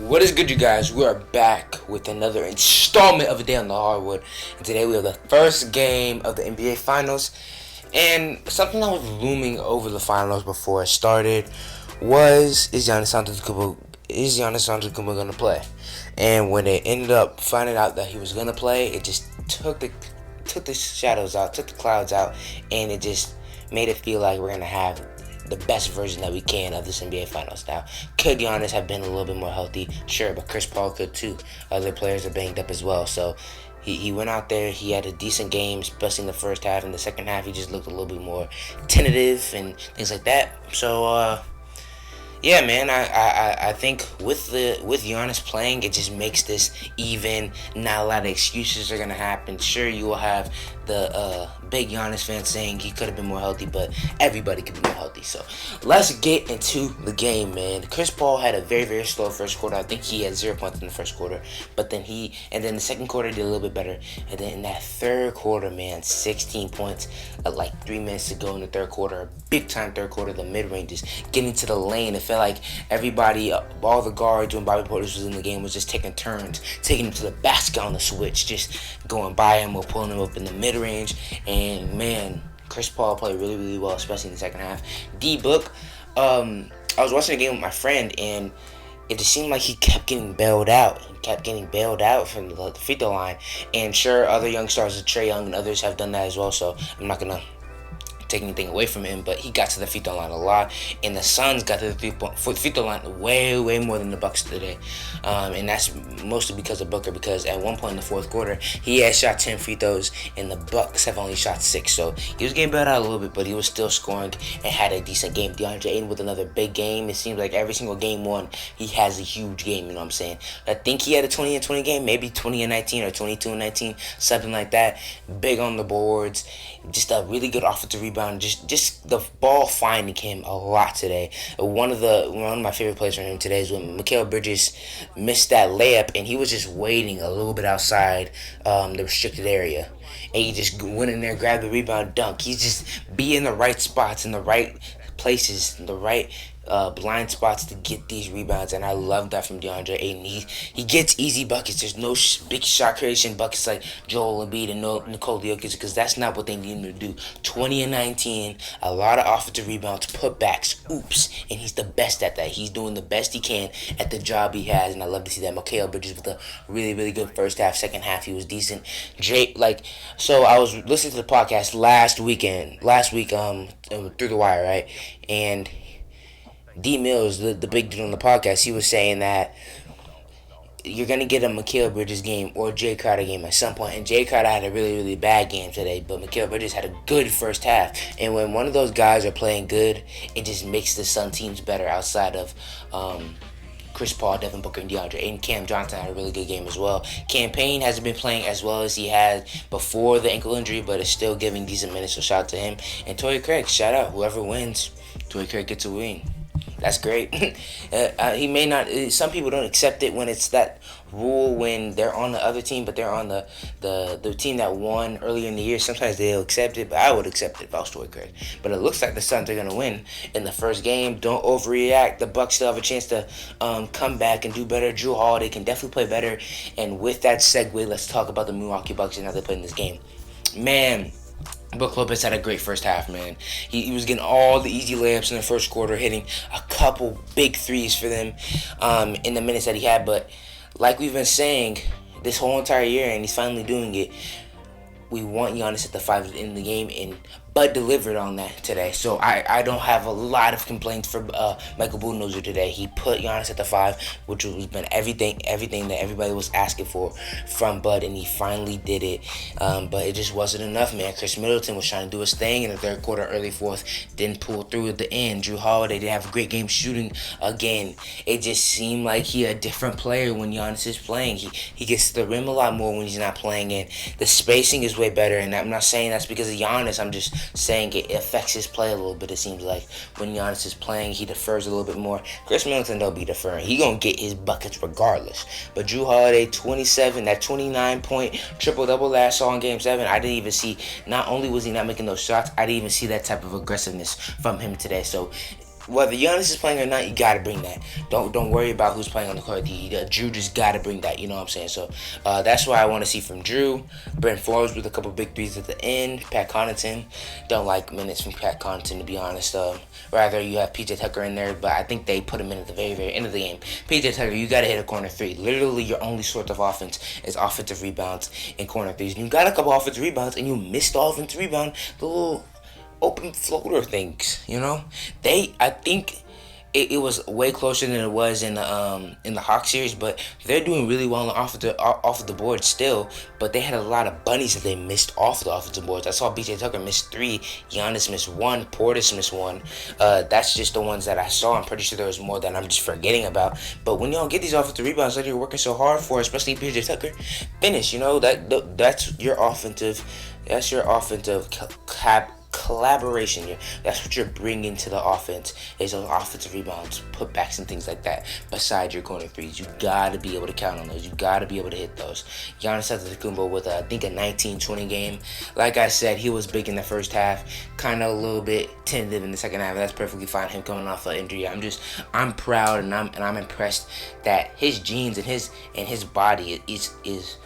What is good, you guys? We are back with another installment of A Day on the Hardwood. And today we have the first game of the NBA Finals. And something that was looming over the finals before it started was, is Giannis Antetokounmpo going to play? And when they ended up finding out that he was going to play, it just took the shadows out, took the clouds out, and it just made it feel like we're going to have the best version that we can of this NBA Finals. Now, could Giannis have been a little bit more healthy? Sure, but Chris Paul could too. Other players are banged up as well. So he went out there, he had a decent game, especially in the first half. In the second half, he just looked a little bit more tentative and things like that. So, yeah, man, I think with Giannis playing, it just makes this even. Not a lot of excuses are gonna happen. Sure, you will have the big Giannis fans saying he could have been more healthy, but everybody could be more healthy. So let's get into the game, man. Chris Paul had a very, very slow first quarter. I think he had 0 points in the first quarter, but then the second quarter did a little bit better, and then in that third quarter, man, 16 points at like 3 minutes to go in the third quarter, big time third quarter. The mid ranges getting to the lane. It felt like everybody, all the guards when Bobby Portis was in the game, was just taking turns, taking him to the basket on the switch, just going by him or pulling him up in the mid range. And man, Chris Paul played really, really well, especially in the second half. D-Book, I was watching a game with my friend, and it just seemed like he kept getting bailed out. He kept getting bailed out from the free throw line. And sure, other young stars, Trae Young and others, have done that as well, so I'm not going to take anything away from him, but he got to the free throw line a lot, and the Suns got to the free throw line way more than the Bucks today, and that's mostly because of Booker, because at one point in the fourth quarter he had shot 10 free throws and the Bucks have only shot 6, so he was getting bailed out a little bit, but he was still scoring and had a decent game. DeAndre Ayton with another big game. It seems like every single game one he has a huge game, you know what I'm saying? I think he had a 20 and 20 game, maybe 20 and 19 or 22 and 19, something like that. Big on the boards, just a really good offensive rebound. Just the ball finding him a lot today. One of my favorite plays from him today is when Mikal Bridges missed that layup, and he was just waiting a little bit outside the restricted area, and he just went in there, grabbed the rebound, dunk. He's just be in the right spots, in the right places, in the right blind spots to get these rebounds, and I love that from DeAndre Ayton. He gets easy buckets. There's no big shot creation buckets like Joel Embiid and Nikola Jokic, because that's not what they need him to do. 20 and 19, a lot of offensive rebounds, putbacks, oops, and he's the best at that. He's doing the best he can at the job he has, and I love to see that. Mikal Bridges with a really, really good first half. Second half, he was decent. So I was listening to the podcast last week, through the wire, right, and D Mills, the big dude on the podcast, he was saying that you're going to get a Mikal Bridges game or Jay Crowder game at some point. And Jay Crowder had a really, really bad game today, but Mikal Bridges had a good first half. And when one of those guys are playing good, it just makes the Sun teams better outside of Chris Paul, Devin Booker, and DeAndre. And Cam Johnson had a really good game as well. Cam Payne hasn't been playing as well as he had before the ankle injury, but is still giving decent minutes, so shout out to him. And Torrey Craig, shout out. Whoever wins, Torrey Craig gets a win. That's great. He may not. Some people don't accept it when it's that rule when they're on the other team, but they're on the team that won earlier in the year. Sometimes they'll accept it, but I would accept it if I was Torrey Craig. But it looks like the Suns are gonna win in the first game. Don't overreact. The Bucks still have a chance to come back and do better. Jrue Holiday can definitely play better. And with that segue, let's talk about the Milwaukee Bucks and how they played in this game. Man, Brook Lopez had a great first half, man. He was getting all the easy layups in the first quarter, hitting a couple big threes for them in the minutes that he had. But like we've been saying this whole entire year, and he's finally doing it, we want Giannis at the 5 in the game, and Bud delivered on that today. So I don't have a lot of complaints for Michael Budenholzer today. He put Giannis at the 5, which has been everything that everybody was asking for from Bud, and he finally did it. But it just wasn't enough, man. Chris Middleton was trying to do his thing in the third quarter, early fourth, didn't pull through at the end. Jrue Holiday didn't have a great game shooting again. It just seemed like he a different player when Giannis is playing. He gets to the rim a lot more when he's not playing, and the spacing is way better. And I'm not saying that's because of Giannis. I'm just saying it affects his play a little bit. It seems like when Giannis is playing, he defers a little bit more. Chris Middleton don't be deferring. He gonna get his buckets regardless. But Jrue Holiday, 27, that 29-point triple-double that I saw in Game 7, I didn't even see. Not only was he not making those shots, I didn't even see that type of aggressiveness from him today. So whether Giannis is playing or not, you gotta bring that. Don't worry about who's playing on the court. Drew just gotta bring that. You know what I'm saying? So that's what I want to see from Drew. Brent Forbes with a couple big threes at the end. Pat Connaughton, don't like minutes from Pat Connaughton, to be honest. Rather you have PJ Tucker in there, but I think they put him in at the very very end of the game. PJ Tucker, you gotta hit a corner three. Literally your only source of offense is offensive rebounds and corner threes. And you got a couple offensive rebounds, and you missed the offensive rebound. The little open floater things, I think it was way closer than it was in the Hawk series, but they're doing really well off of the board still. But they had a lot of bunnies that they missed off of the offensive boards. I saw BJ Tucker miss 3, Giannis missed 1, Portis missed 1. That's just the ones that I saw. I'm pretty sure there was more that I'm just forgetting about. But when y'all get these offensive rebounds that you're working so hard for, especially BJ Tucker, finish. That's your offensive. That's your offensive collaboration. That's what you're bringing to the offense, is those offensive rebounds, putbacks, and things like that. Besides your corner threes, you gotta be able to count on those. You gotta be able to hit those. Giannis Antetokounmpo with I think a 19-20 game. Like I said, he was big in the first half, kind of a little bit tentative in the second half. That's perfectly fine. Him coming off an injury, I'm proud and I'm impressed that his genes and his body is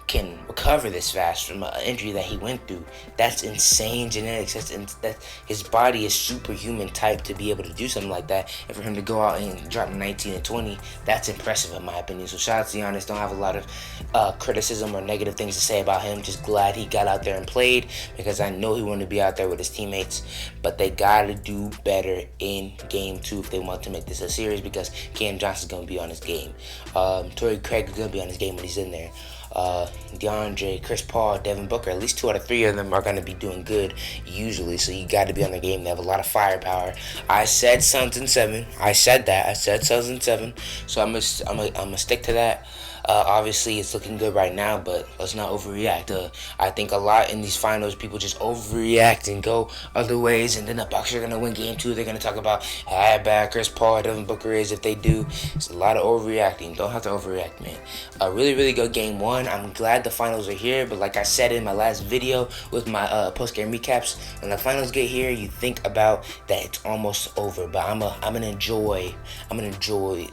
can recover this fast from an injury that he went through. That's insane genetics. That his body is superhuman type to be able to do something like that, and for him to go out and drop 19 and 20, that's impressive in my opinion. So shout out to Giannis. Don't have a lot of criticism or negative things to say about him. Just glad he got out there and played, because I know he wanted to be out there with his teammates. But they gotta do better in game 2 if they want to make this a series, because Cam Johnson's gonna be on his game. Torrey Craig is gonna be on his game when he's in there. DeAndre, Chris Paul, Devin Booker, at least 2 out of 3 of them are going to be doing good usually, so you got to be on the game. They have a lot of firepower. I said Suns in 7. I said Suns in 7, so I'm gonna stick to that. Obviously, it's looking good right now, but let's not overreact. I think a lot in these finals, people just overreact and go other ways, and then the Bucks are going to win game 2. They're going to talk about how bad Chris Paul, Devin Booker is if they do. It's a lot of overreacting. Don't have to overreact, man. A really, really good game 1. I'm glad the finals are here, but like I said in my last video with my post-game recaps, when the finals get here, you think about that it's almost over, but I'm gonna enjoy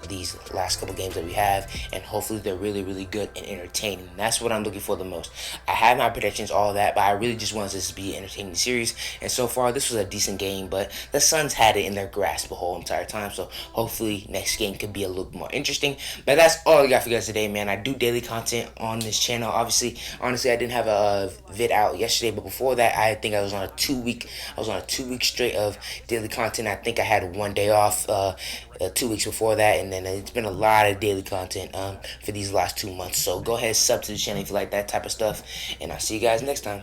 these last couple games that we have, and hopefully they're really, really good and entertaining. That's what I'm looking for the most. I have my predictions, all that, but I really just wanted this to be an entertaining series. And so far, this was a decent game, but the Suns had it in their grasp the whole entire time. So hopefully next game could be a little more interesting. But that's all I got for you guys today, man. I do daily content on this channel. Honestly, I didn't have a vid out yesterday, but before that, I think I was on a 2-week straight of daily content. I think I had 1 day off 2 weeks before that, and then it's been a lot of daily content for these last 2 months. So go ahead, sub to the channel if you like that type of stuff, and I'll see you guys next time.